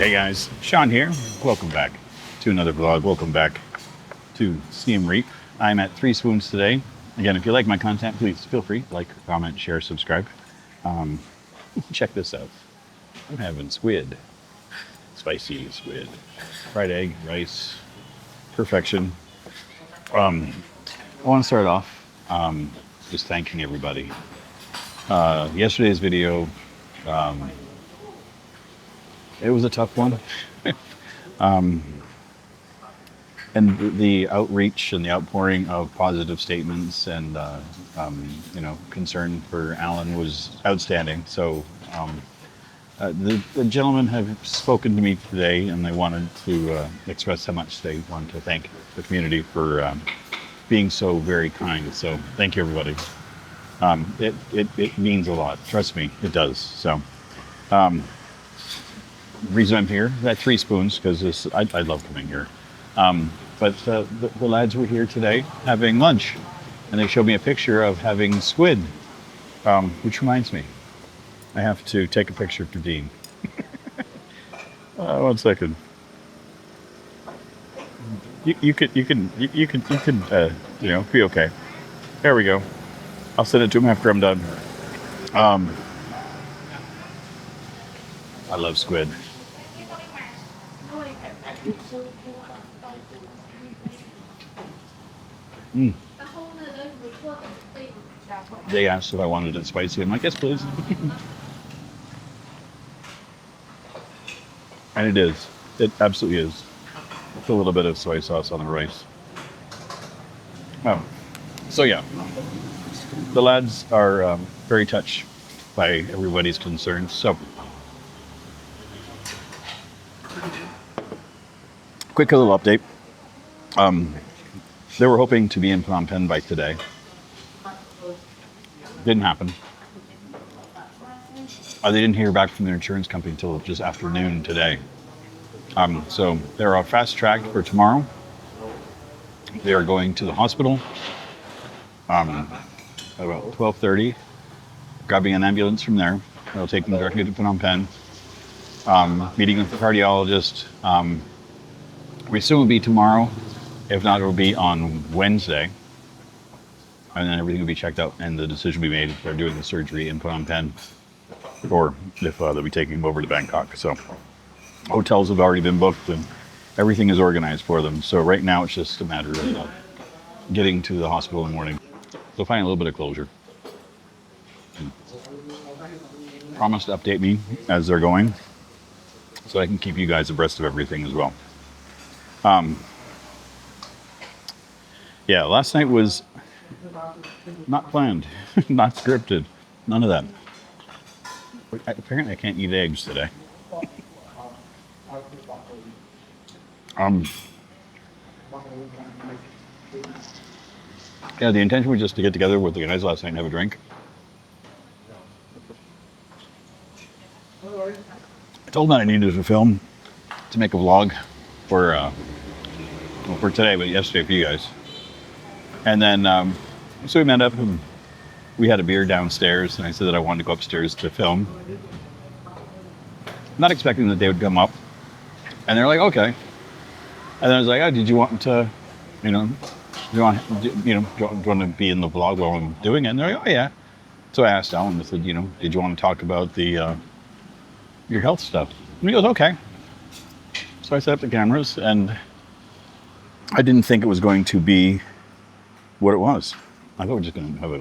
Hey guys, Sean here. Welcome back to another vlog. Welcome back to Siem Reap. I'm at 3 Spoons today. Again, if you like my content, please feel free to like, comment, share, subscribe. Check this out. I'm having squid, spicy squid, fried egg, rice, perfection. I want to start off just thanking everybody. Yesterday's video, it was a tough one. And the outreach and the outpouring of positive statements and concern for Alan was outstanding. So the gentlemen have spoken to me today, and they wanted to express how much they want to thank the community for being so very kind. So thank you, everybody. It means a lot. Trust me, it does. So the reason I'm here is at 3 Spoons because I love coming here. But the lads were here today having lunch, and they showed me a picture of having squid, which reminds me, I have to take a picture for Dean. 1 second. You can be okay. There we go. I'll send it to him after I'm done. I love squid. They asked if I wanted it spicy. I'm like, yes, please. And it is. It absolutely is. With a little bit of soy sauce on the rice. So yeah, the lads are very touched by everybody's concerns. So, quick little update. They were hoping to be in Phnom Penh by today. Didn't happen. They didn't hear back from their insurance company until just afternoon today. So they're fast tracked for tomorrow. They are going to the hospital about 12:30, grabbing an ambulance from there. They'll take them directly to Phnom Penh. Meeting with the cardiologist. We assume it'll be tomorrow. If not, it'll be on Wednesday. And then everything will be checked out and the decision will be made if they're doing the surgery in Phnom Penh or if they'll be taking them over to Bangkok. So hotels have already been booked and everything is organized for them. So right now it's just a matter of getting to the hospital in the morning. They'll find a little bit of closure. Promise to update me as they're going so I can keep you guys abreast of everything as well. Yeah, last night was not planned, not scripted, none of that. Apparently I can't eat eggs today. Yeah, the intention was just to get together with the guys last night and have a drink. I told them I needed to film to make a vlog for today, but yesterday for you guys. And then, so we met up and we had a beer downstairs, and I said that I wanted to go upstairs to film. Not expecting that they would come up. And they're like, okay. And then I was like, oh, did you want to, do you want to be in the vlog while I'm doing it? And they're like, oh yeah. So I asked Alan, I said, did you want to talk about your health stuff? And he goes, okay. So I set up the cameras, and I didn't think it was going to be what it was. I thought we were just going to have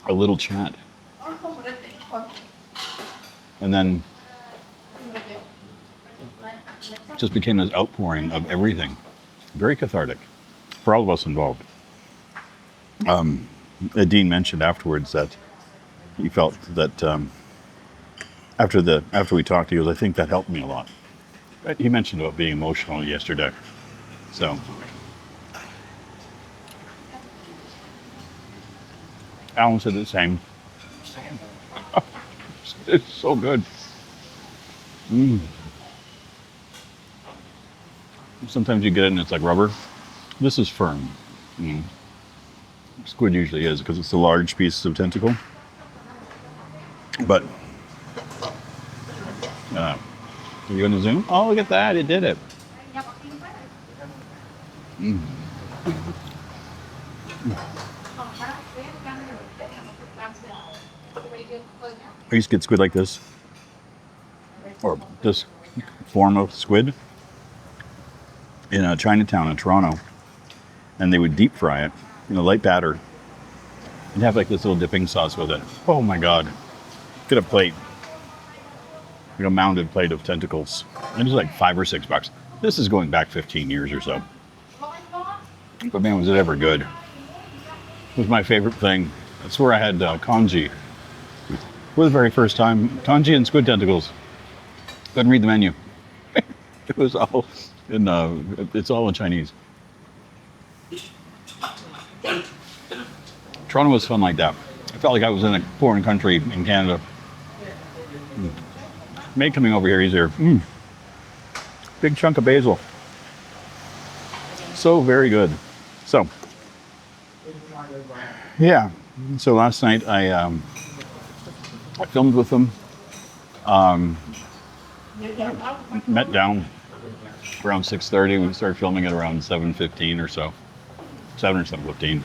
a little chat. And then it just became this outpouring of everything. Very cathartic for all of us involved. Dean mentioned afterwards that he felt that after we talked, he goes, I think that helped me a lot. But he mentioned about being emotional yesterday. So Alan said the same. It's so good. Sometimes you get it and it's like rubber. This is firm. Squid usually is because it's a large piece of tentacle. But Are you going to zoom? Oh, look at that. It did it. Mm. I used to get squid like this, or this form of squid, in a Chinatown in Toronto, and they would deep fry it in a light batter and have like this little dipping sauce with it. Oh my God. Get a plate, like a mounded plate of tentacles. And it was like $5 or $6. This is going back 15 years or so. But man, was it ever good. It was my favorite thing. That's where I had congee. For the very first time, congee and squid tentacles. Couldn't read the menu. It was all in, it's all in Chinese. Toronto was fun like that. I felt like I was in a foreign country in Canada. Made coming over here easier. Big chunk of basil. So very good. So, yeah. So last night I filmed with them. Met down around 6:30. We started filming at around 7:15 or so. 7 or 7:15.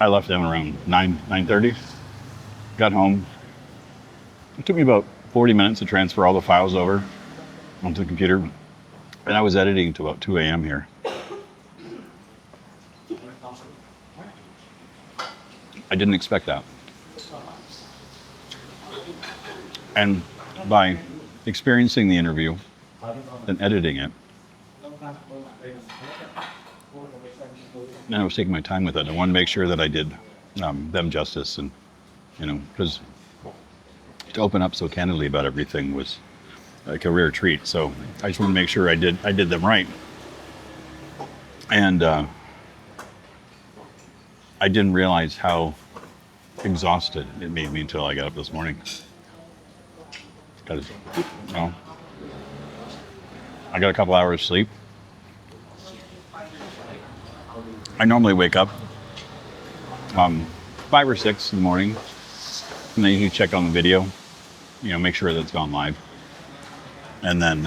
I left them around 9:30. Got home. It took me about 40 minutes to transfer all the files over onto the computer. And I was editing to about 2 a.m. here. I didn't expect that. And by experiencing the interview and editing it, and I was taking my time with it. I wanted to make sure that I did them justice, and because to open up so candidly about everything was like a rare treat. So I just wanted to make sure I did them right. And I didn't realize how exhausted it made me until I got up this morning. Because, I got a couple hours sleep. I normally wake up 5 or 6 in the morning, and then you check on the video, make sure that it's gone live. And then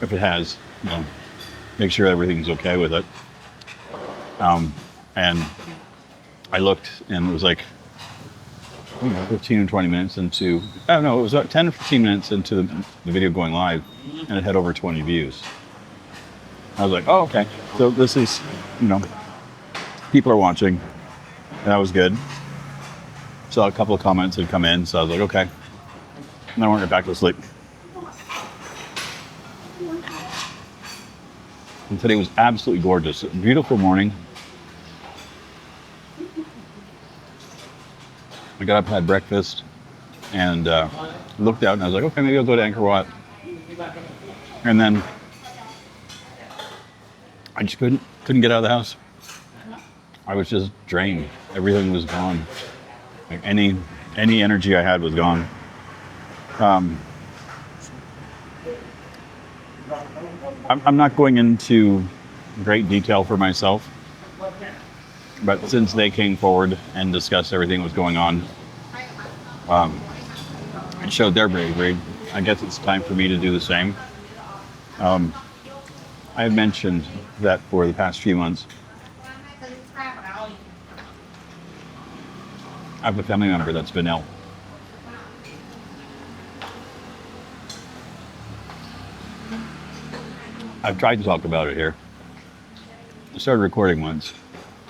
if it has, make sure everything's okay with it. And I looked, and it was like 15 or 20 minutes into, it was about 10 or 15 minutes into the video going live, and it had over 20 views. I was like, oh, okay. So this is, people are watching, and that was good. Saw a couple of comments had come in, so I was like, okay. And I went right back to sleep. And today was absolutely gorgeous. Beautiful morning. I got up, had breakfast, and looked out, and I was like, okay, maybe I'll go to Angkor Wat. And then I just couldn't get out of the house. I was just drained. Everything was gone. Like any energy I had was gone. I'm not going into great detail for myself, but since they came forward and discussed everything that was going on, it showed their bravery. I guess it's time for me to do the same. I have mentioned that for the past few months, I have a family member that's been ill. I've tried to talk about it here. I started recording once.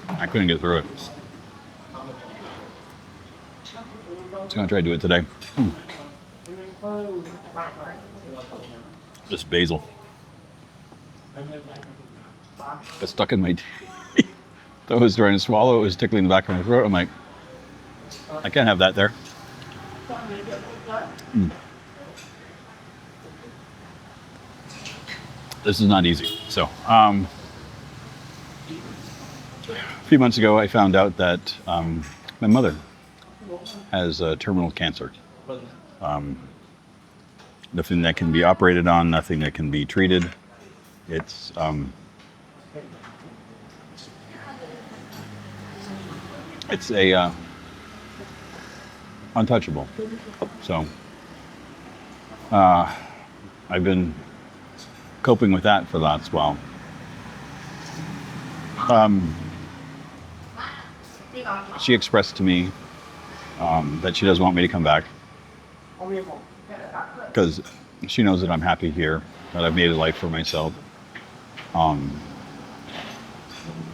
I couldn't get through it. Just gonna try to do it today. This basil. Got stuck in my teeth. I was trying to swallow, it was tickling the back of my throat. I'm like, I can't have that there. This is not easy. So, a few months ago, I found out that my mother has terminal cancer. Nothing that can be operated on, nothing that can be treated. It's untouchable. So I've been coping with that for the last while. She expressed to me that she doesn't want me to come back because she knows that I'm happy here, that I've made a life for myself.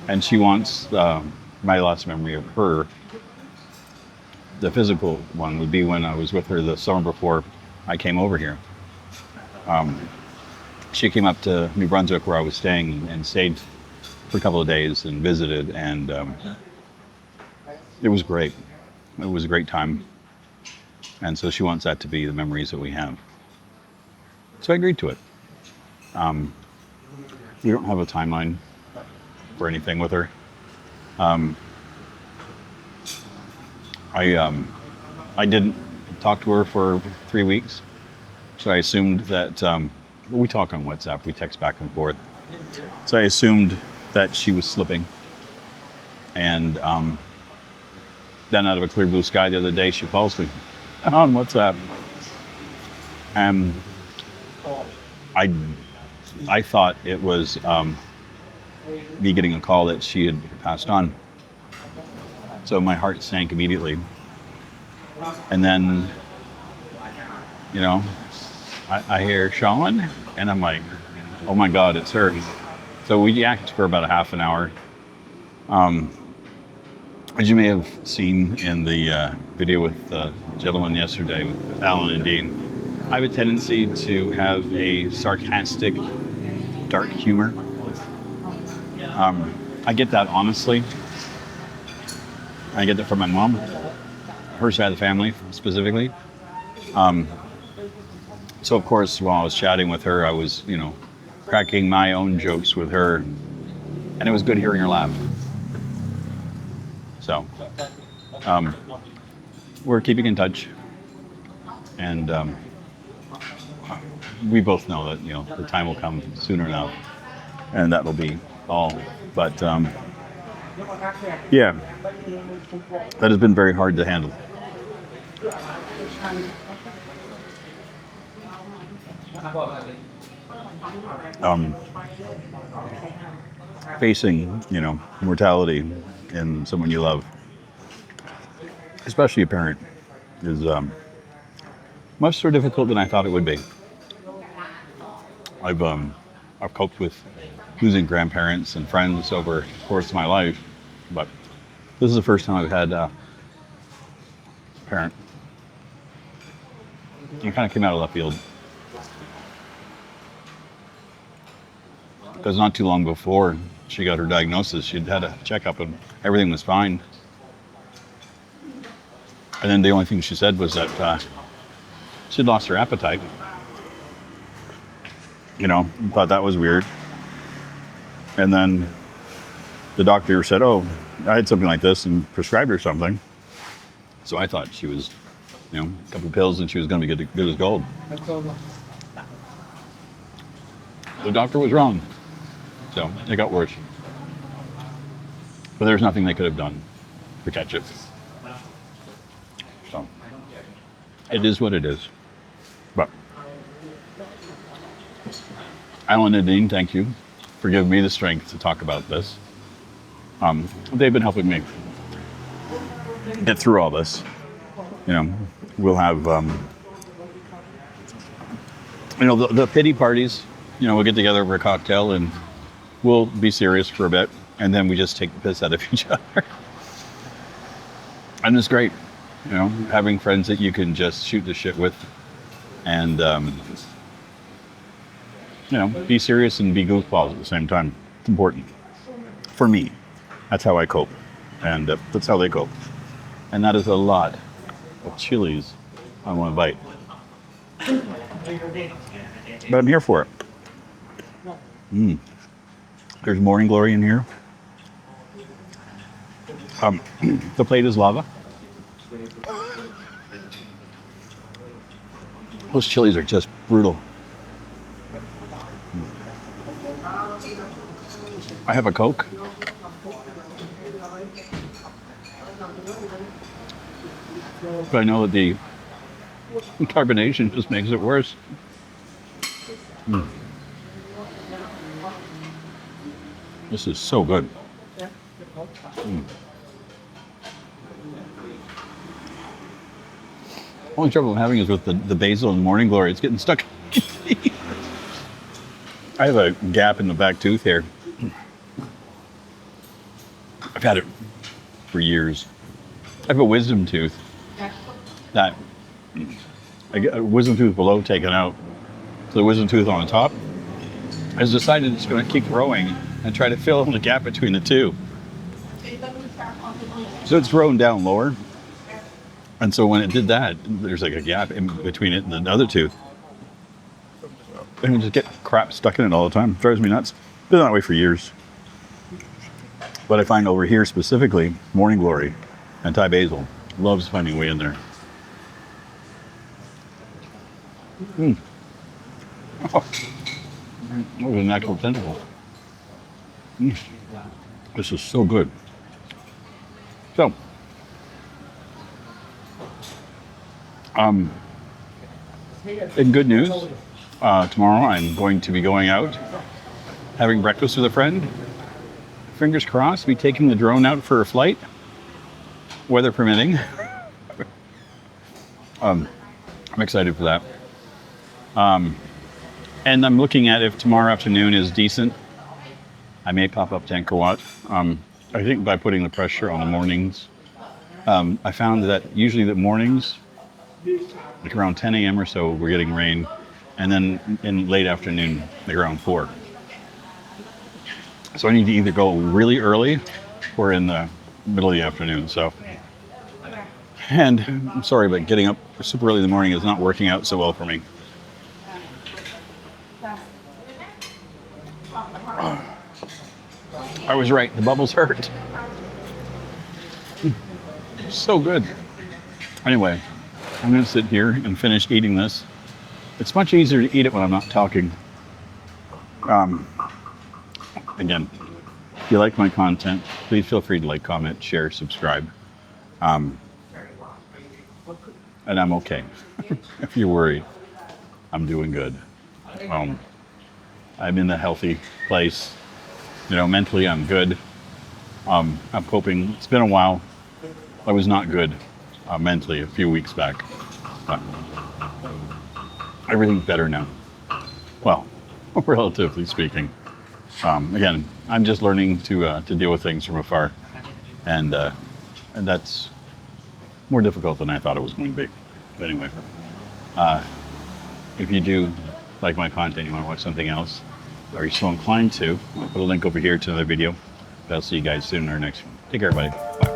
And she wants my last memory of her, the physical one, would be when I was with her the summer before I came over here. She came up to New Brunswick where I was staying and stayed for a couple of days and visited, and it was great. It was a great time. And so she wants that to be the memories that we have. So I agreed to it. We don't have a timeline for anything with her. I didn't talk to her for 3 weeks, so I assumed that we talk on WhatsApp, we text back and forth. So I assumed that she was slipping, and then out of a clear blue sky the other day, she calls me on WhatsApp, and I thought it was me getting a call that she had passed on. So my heart sank immediately. And then, you know, I hear Sean, and I'm like, oh my God, it's her. So we yacked for about a half an hour. As you may have seen in the video with the gentleman yesterday, with Alan and Dean, I have a tendency to have a sarcastic, dark humor. I get that honestly. I get that from my mom, her side of the family specifically. So of course, while I was chatting with her, I was, cracking my own jokes with her, and it was good hearing her laugh. So, we're keeping in touch, and we both know that, the time will come sooner enough, and that'll be all. But, yeah, that has been very hard to handle. Facing, mortality in someone you love, especially a parent, is much more difficult than I thought it would be. I've coped with losing grandparents and friends over the course of my life, but this is the first time I've had a parent. It kind of came out of left field. Because not too long before she got her diagnosis, she'd had a checkup and everything was fine. And then the only thing she said was that she'd lost her appetite. Thought that was weird. And then the doctor said, oh, I had something like this, and prescribed her something. So I thought she was, a couple of pills and she was going to be good as gold. The doctor was wrong. So it got worse. But there's nothing they could have done to catch it. So it is what it is. But Alan and Dean, thank you for giving me the strength to talk about this. They've been helping me get through all this. We'll have, the pity parties. We'll get together over a cocktail and we'll be serious for a bit, and then we just take the piss out of each other. And it's great, having friends that you can just shoot the shit with, and be serious and be goofballs at the same time. It's important for me. That's how I cope, and that's how they cope. And that is a lot of chilies on one bite. But I'm here for it. There's morning glory in here. The plate is lava. Those chilies are just brutal. I have a Coke. But I know that the Carbonation just makes it worse. This is so good. Only trouble I'm having is with the basil and morning glory. It's getting stuck. I have a gap in the back tooth here. I've had it for years. I have a wisdom tooth that I get a wisdom tooth below taken out. So the wisdom tooth on the top has decided it's going to keep growing and try to fill in the gap between the two. So it's grown down lower. And so when it did that, there's like a gap in between it and the other tooth. And we just get crap stuck in it all the time. It drives me nuts. Been that way for years. But I find over here specifically, morning glory and Thai basil loves finding a way in there. Oh, that was an actual tentacle. This is so good. So, in good news, tomorrow I'm going to be going out, having breakfast with a friend. Fingers crossed, be taking the drone out for a flight, weather permitting. I'm excited for that. And I'm looking at if tomorrow afternoon is decent, I may pop up to Angkor Wat. I think by putting the pressure on the mornings, I found that usually the mornings, like around 10 a.m. or so, we're getting rain. And then in late afternoon, like around 4. So I need to either go really early or in the middle of the afternoon. So, and I'm sorry, but getting up super early in the morning is not working out so well for me. I was right, the bubbles hurt. So good. Anyway, I'm gonna sit here and finish eating this. It's much easier to eat it when I'm not talking. Again, if you like my content, please feel free to like, comment, share, subscribe. And I'm okay. If you're worried, I'm doing good. I'm in a healthy place. You know, mentally I'm good. I'm coping. It's been a while. I was not good mentally a few weeks back. But everything's better now. Well, relatively speaking. Again, I'm just learning to deal with things from afar, and that's more difficult than I thought it was going to be. But anyway, if you do like my content, you want to watch something else, or you're so inclined to, I'll put a link over here to another video. But I'll see you guys soon in our next one. Take care, everybody. Bye.